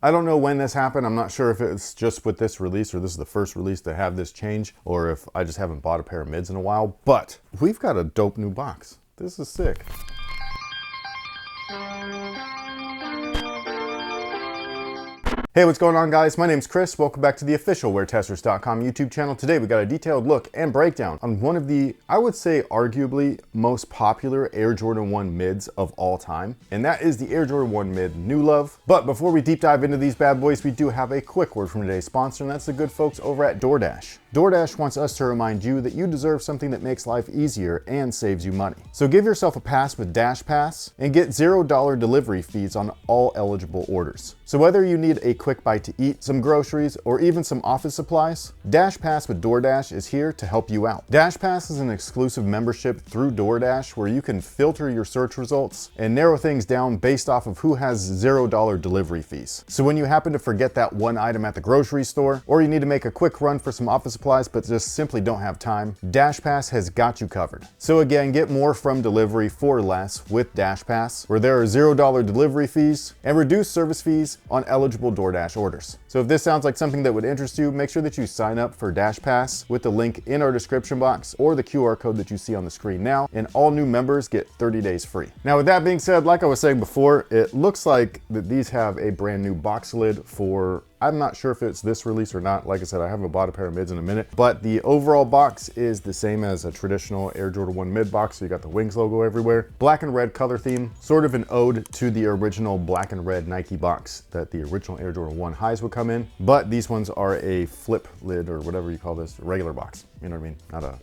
I don't know when this happened. I'm not sure if it's just with this release or this is the first release to have this change, or if I just haven't bought a pair of mids in a while, but we've got a dope new box. This is sick. Hey, what's going on, guys? My name's Chris. Welcome back to the official WearTesters.com YouTube channel. Today we got a detailed look and breakdown on one of the, I would say, arguably most popular Air Jordan 1 mids of all time, and that is the Air Jordan 1 mid New Love. But before we deep dive into these bad boys, we do have a quick word from today's sponsor, and that's the good folks over at DoorDash. DoorDash wants us to remind you that you deserve something that makes life easier and saves you money. So give yourself a pass with Dash Pass and get $0 delivery fees on all eligible orders. So whether you need a quick bite to eat, some groceries, or even some office supplies, Dash Pass with DoorDash is here to help you out. Dash Pass is an exclusive membership through DoorDash where you can filter your search results and narrow things down based off of who has $0 delivery fees. So when you happen to forget that one item at the grocery store, or you need to make a quick run for some office supplies but just simply don't have time, Dash Pass has got you covered. So again, get more from delivery for less with Dash Pass, where there are $0 delivery fees and reduced service fees on eligible DoorDash orders. So if this sounds like something that would interest you, make sure that you sign up for Dash Pass with the link in our description box or the QR code that you see on the screen now, and all new members get 30 days free. Now with that being said, like I was saying before, it looks like that these have a brand new box lid for, I'm not sure if it's this release or not. Like I said, I haven't bought a pair of mids in a minute, but the overall box is the same as a traditional Air Jordan 1 mid box. So you got the Wings logo everywhere, black and red color theme, sort of an ode to the original black and red Nike box that the original Air Jordan 1 highs would come in. But these ones are a flip lid, or whatever you call this, regular box. You know what I mean?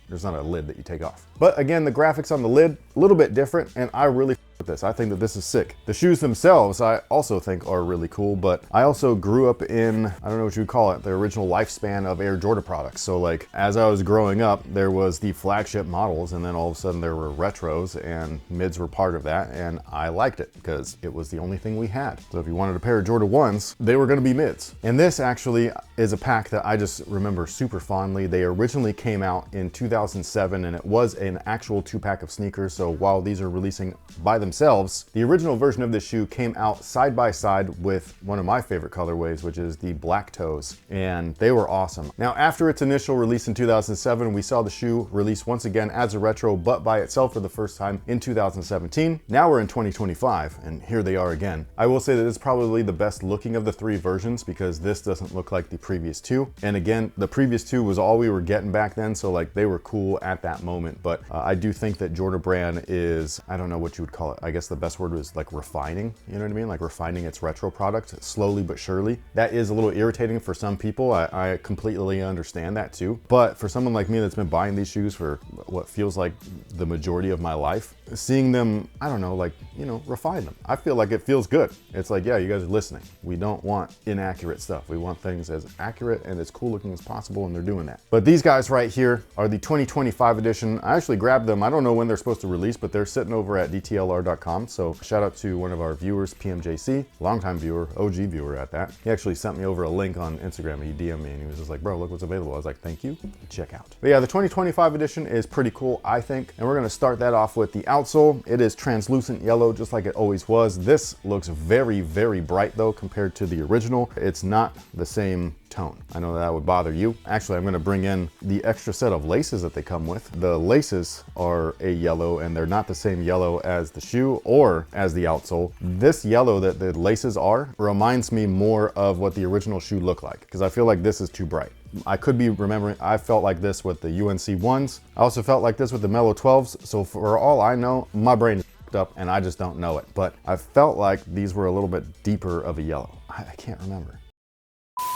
There's not a lid that you take off. But again, the graphics on the lid, a little bit different, and I really with this. I think that this is sick. The shoes themselves, I also think are really cool, but I also grew up in, I don't know what you would call it, the original lifespan of Air Jordan products. So like, as I was growing up, there was the flagship models, and then all of a sudden there were retros, and mids were part of that, and I liked it because it was the only thing we had. So if you wanted a pair of Jordan 1s, they were gonna be mids. And this actually is a pack that I just remember super fondly. They originally came out in 2007, and it was an actual 2-pack of sneakers. So while these are releasing by themselves, the original version of this shoe came out side by side with one of my favorite colorways, which is the black toes, and they were awesome. Now, after its initial release in 2007, we saw the shoe release once again as a retro, but by itself for the first time in 2017. Now we're in 2025, and here they are again. I will say that it's probably the best looking of the 3 versions because this doesn't look like the previous 2. And again, the previous 2 was all we were getting back then, so like they were cool at that moment. But I do think that Jordan Brand is, I don't know what you would call it. I guess the best word was like refining, you know what I mean? Like refining its retro product slowly but surely. That is a little irritating for some people. I completely understand that too. But for someone like me that's been buying these shoes for what feels like the majority of my life, seeing them, I don't know, like, you know, refine them. I feel like it feels good. It's like, yeah, you guys are listening. We don't want inaccurate stuff. We want things as accurate and as cool looking as possible, and they're doing that. But these guys right here are the 2025 edition. I actually grabbed them. I don't know when they're supposed to release, but they're sitting over at DTLR.com. So shout out to one of our viewers, PMJC, longtime viewer, OG viewer at that. He actually sent me over a link on Instagram. He DM'd me and he was just like, bro, look what's available. I was like, thank you, check out. But yeah, the 2025 edition is pretty cool, I think. And we're gonna start that off with the outsole. It is translucent yellow, just like it always was. This looks very, very bright though, compared to the original. It's not the same tone. I know that would bother you. Actually, I'm gonna bring in the extra set of laces that they come with. The laces are a yellow, and they're not the same yellow as the shoe or as the outsole. This yellow that the laces are reminds me more of what the original shoe looked like, because I feel like this is too bright. I could be remembering, I felt like this with the UNC 1s. I also felt like this with the Mellow 12s. So for all I know, my brain is up and I just don't know it. But I felt like these were a little bit deeper of a yellow. I can't remember.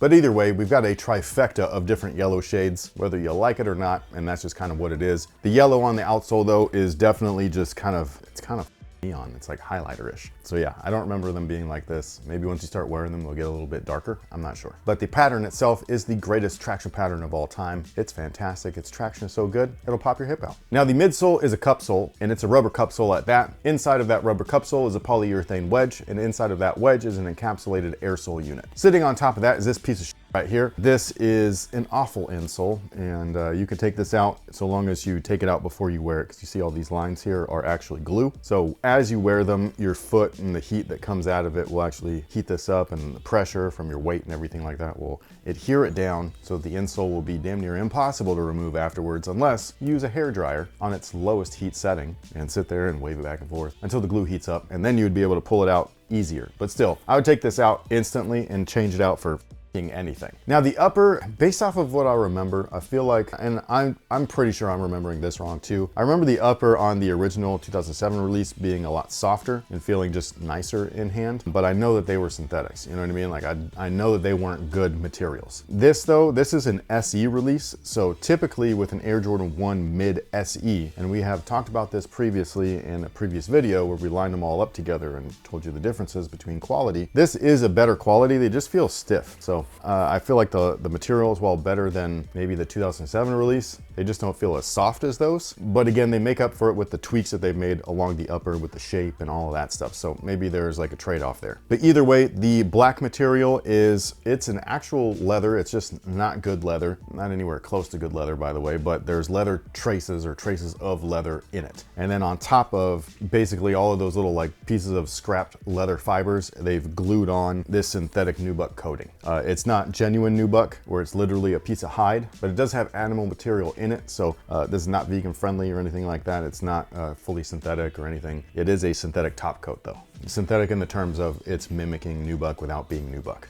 But either way, we've got a trifecta of different yellow shades, whether you like it or not, and that's just kind of what it is. The yellow on the outsole though is definitely just kind of, it's kind of neon. It's like highlighter-ish. So yeah, I don't remember them being like this. Maybe once you start wearing them, they'll get a little bit darker. I'm not sure. But the pattern itself is the greatest traction pattern of all time. It's fantastic. Its traction is so good, it'll pop your hip out. Now the midsole is a cup sole, and it's a rubber cup sole at that. Inside of that rubber cup sole is a polyurethane wedge, and inside of that wedge is an encapsulated air sole unit. Sitting on top of that is this piece of shit Right here, this is an awful insole, and you can take this out so long as you take it out before you wear it, because you see all these lines here are actually glue. So as you wear them, your foot and the heat that comes out of it will actually heat this up, and the pressure from your weight and everything like that will adhere it down, so the insole will be damn near impossible to remove afterwards unless you use a hair dryer on its lowest heat setting and sit there and wave it back and forth until the glue heats up, and then you would be able to pull it out easier. But still, I would take this out instantly and change it out for anything. Now the upper, based off of what I remember, I feel like, and I'm pretty sure I'm remembering this wrong too. I remember the upper on the original 2007 release being a lot softer and feeling just nicer in hand, but I know that they were synthetics, you know what I mean? Like I know that they weren't good materials. This though, this is an SE release, so typically with an Air Jordan 1 mid SE, and we have talked about this previously in a previous video where we lined them all up together and told you the differences between quality. This is a better quality, they just feel stiff. So I feel like the materials, while better than maybe the 2007 release, they just don't feel as soft as those. But again, they make up for it with the tweaks that they've made along the upper with the shape and all of that stuff. So maybe there's like a trade-off there. But either way, the black material it's an actual leather. It's just not good leather. Not anywhere close to good leather, by the way, but there's leather traces or traces of leather in it. And then on top of basically all of those little like pieces of scrapped leather fibers, they've glued on this synthetic nubuck coating. It's not genuine nubuck, where it's literally a piece of hide, but it does have animal material in it. So this is not vegan friendly or anything like that. It's not fully synthetic or anything. It is a synthetic top coat though. Synthetic in the terms of it's mimicking nubuck without being nubuck.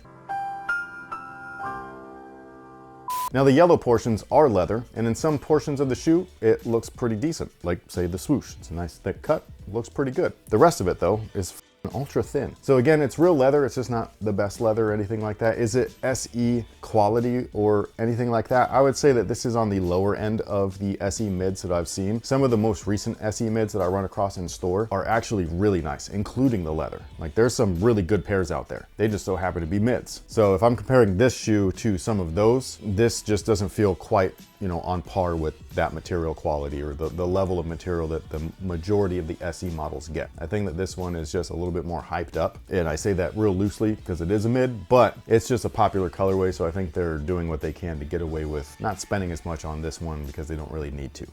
Now the yellow portions are leather, and in some portions of the shoe, it looks pretty decent. Like say the swoosh, it's a nice thick cut, looks pretty good. The rest of it though is ultra thin. So again, it's real leather. It's just not the best leather or anything like that. Is it SE quality or anything like that? I would say that this is on the lower end of the SE mids that I've seen. Some of the most recent SE mids that I run across in store are actually really nice, including the leather. Like there's some really good pairs out there. They just so happen to be mids. So if I'm comparing this shoe to some of those, this just doesn't feel quite, you know, on par with that material quality or the level of material that the majority of the SE models get. I think that this one is just a little bit more hyped up, and I say that real loosely because it is a mid, but it's just a popular colorway, so I think they're doing what they can to get away with not spending as much on this one because they don't really need to.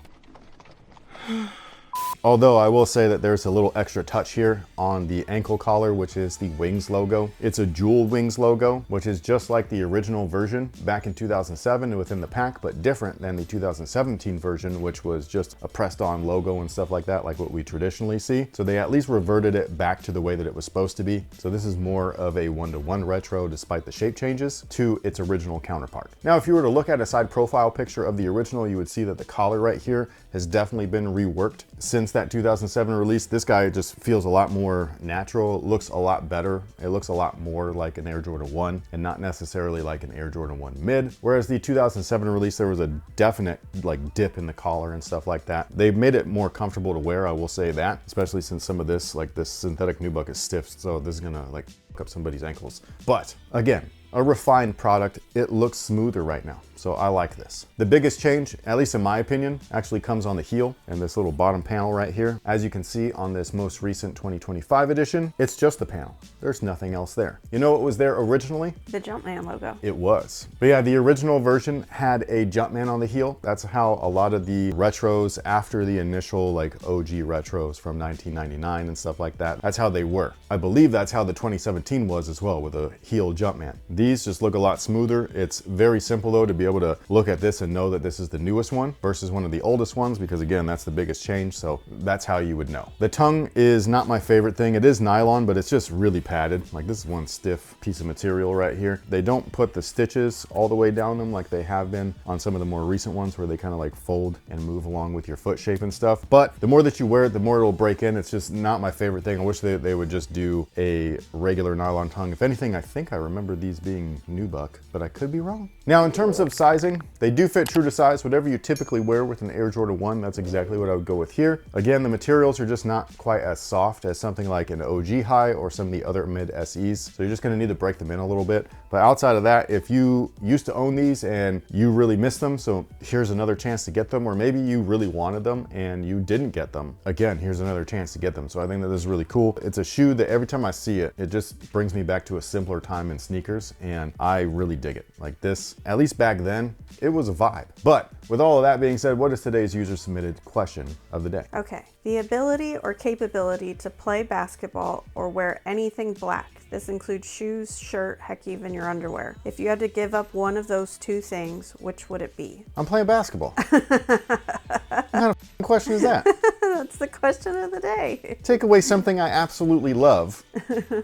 Although I will say that there's a little extra touch here on the ankle collar, which is the Wings logo. It's a jewel Wings logo, which is just like the original version back in 2007 within the pack, but different than the 2017 version, which was just a pressed on logo and stuff like that, like what we traditionally see. So they at least reverted it back to the way that it was supposed to be. So this is more of a one-to-one retro, despite the shape changes, to its original counterpart. Now, if you were to look at a side profile picture of the original, you would see that the collar right here has definitely been reworked since that 2007 release. This guy just feels a lot more natural, looks a lot better. It looks a lot more like an Air Jordan 1 and not necessarily like an Air Jordan 1 mid. Whereas the 2007 release, there was a definite like dip in the collar and stuff like that. They've made it more comfortable to wear, I will say that, especially since some of this, like this synthetic nubuck is stiff, so this is gonna like fuck up somebody's ankles. But again, a refined product. It looks smoother right now, so I like this. The biggest change, at least in my opinion, actually comes on the heel and this little bottom panel right here. As you can see on this most recent 2025 edition, it's just the panel. There's nothing else there. You know what was there originally? The Jumpman logo. It was. But yeah, the original version had a Jumpman on the heel. That's how a lot of the retros after the initial like OG retros from 1999 and stuff like that, that's how they were. I believe that's how the 2017 was as well, with a heel Jumpman. These just look a lot smoother. It's very simple though to be able to look at this and know that this is the newest one versus one of the oldest ones, because again, that's the biggest change. So that's how you would know. The tongue is not my favorite thing. It is nylon, but it's just really padded. Like this is one stiff piece of material right here. They don't put the stitches all the way down them like they have been on some of the more recent ones where they kind of like fold and move along with your foot shape and stuff. But the more that you wear it, the more it'll break in. It's just not my favorite thing. I wish they would just do a regular nylon tongue. If anything, I think I remember these being nubuck, but I could be wrong. Now, in terms of sizing, they do fit true to size. Whatever you typically wear with an Air Jordan 1, that's exactly what I would go with here. Again, the materials are just not quite as soft as something like an OG High or some of the other mid SEs. So you're just gonna need to break them in a little bit. But outside of that, if you used to own these and you really miss them, so here's another chance to get them, or maybe you really wanted them and you didn't get them, again, here's another chance to get them. So I think that this is really cool. It's a shoe that every time I see it, it just brings me back to a simpler time in sneakers. and I really dig it. Like this, at least back then, it was a vibe. But with all of that being said, what is today's user submitted question of the day? Okay, the ability or capability to play basketball or wear anything black. This includes shoes, shirt, heck, even your underwear. If you had to give up one of those two things, which would it be? I'm playing basketball. What kind of question is that? That's the question of the day. Take away something I absolutely love,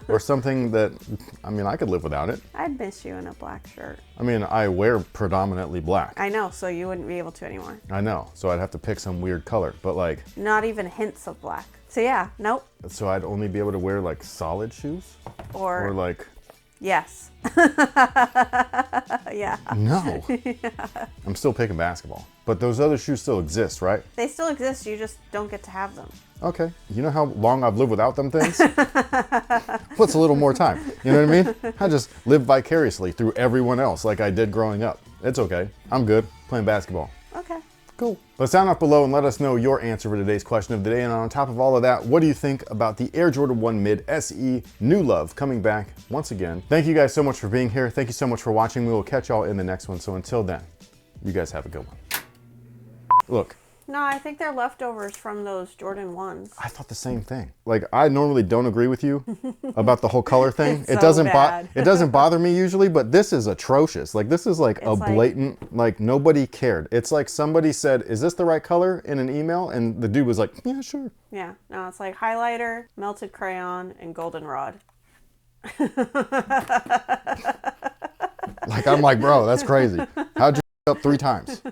or something that, I mean, I could live without it. I'd miss you in a black shirt. I mean, I wear predominantly black. I know, so you wouldn't be able to anymore. I know, so I'd have to pick some weird color, but like... Not even hints of black. So yeah, nope. So I'd only be able to wear like solid shoes? Or like... Yes. Yeah. No. Yeah. I'm still picking basketball. But those other shoes still exist, right? They still exist, you just don't get to have them. Okay. You know how long I've lived without them things? What's a little more time? You know what I mean? I just live vicariously through everyone else like I did growing up. It's okay. I'm good playing basketball. Okay. Cool. But sound off below and let us know your answer for today's question of the day. And on top of all of that, what do you think about the Air Jordan 1 Mid SE New Love coming back once again? Thank you guys so much for being here. Thank you so much for watching. We will catch y'all in the next one. So until then, you guys have a good one. Look. No, I think they're leftovers from those Jordan 1s. I thought the same thing. Like, I normally don't agree with you about the whole color thing. It doesn't bother me usually, but this is atrocious. Like, this is like a blatant, like nobody cared. It's like somebody said, is this the right color in an email? And the dude was like, yeah, sure. Yeah, no, it's like highlighter, melted crayon, and goldenrod. Like, I'm like, bro, that's crazy. How'd you up 3 times?